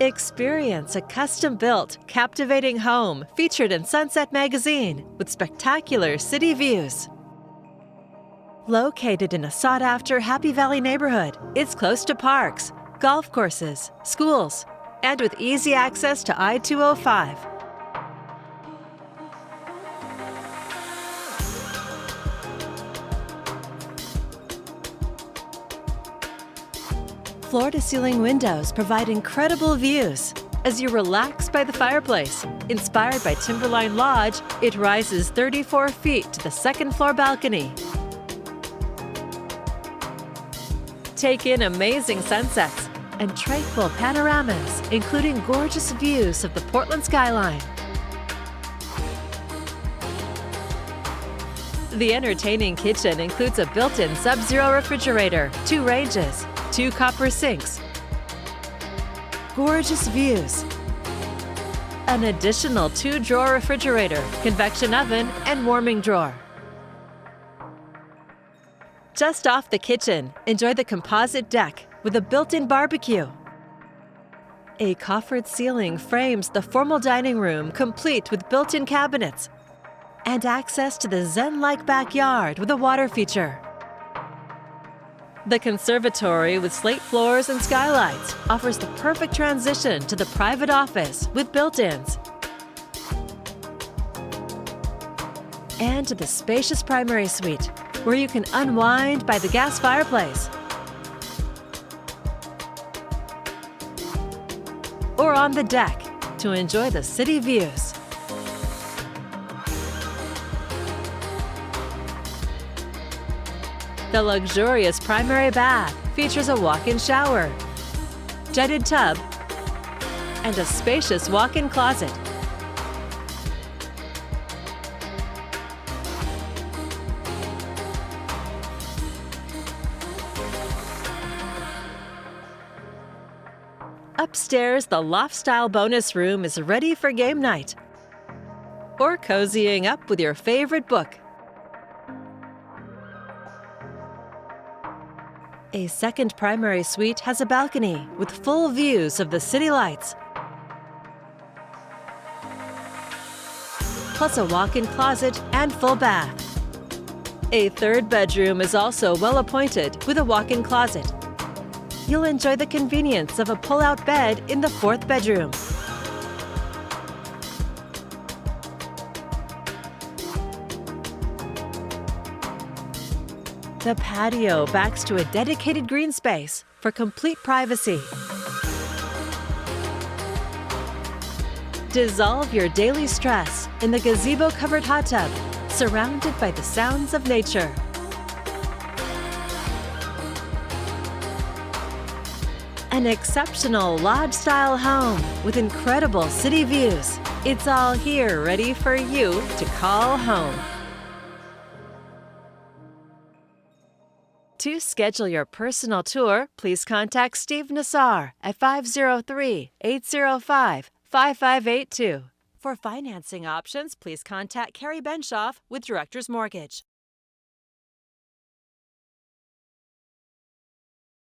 Experience a custom-built, captivating home featured in Sunset Magazine with spectacular city views. Located in a sought-after Happy Valley neighborhood, it's close to parks, golf courses, schools, and with easy access to I-205. Floor-to-ceiling windows provide incredible views. As you relax by the fireplace, inspired by Timberline Lodge, it rises 34 feet to the second-floor balcony. Take in amazing sunsets and tranquil panoramas, including gorgeous views of the Portland skyline. The entertaining kitchen includes a built-in Sub-Zero refrigerator, 2 ranges, 2 copper sinks, gorgeous views, an additional 2-drawer refrigerator, convection oven, and warming drawer. Just off the kitchen, enjoy the composite deck with a built-in barbecue. A coffered ceiling frames the formal dining room, complete with built-in cabinets and access to the zen-like backyard with a water feature. The conservatory with slate floors and skylights offers the perfect transition to the private office with built-ins. And to the spacious primary suite, where you can unwind by the gas fireplace. Or on the deck to enjoy the city views. The luxurious primary bath features a walk-in shower, jetted tub, and a spacious walk-in closet. Upstairs, the loft-style bonus room is ready for game night or cozying up with your favorite book. A second primary suite has a balcony with full views of the city lights, plus a walk-in closet and full bath. A third bedroom is also well appointed with a walk-in closet. You'll enjoy the convenience of a pull-out bed in the fourth bedroom. The patio backs to a dedicated green space for complete privacy. Dissolve your daily stress in the gazebo-covered hot tub, surrounded by the sounds of nature. An exceptional lodge-style home with incredible city views. It's all here ready for you to call home. To schedule your personal tour, please contact Steve Nassar at 503-805-5582. For financing options, please contact Carrie Benshoff with Director's Mortgage.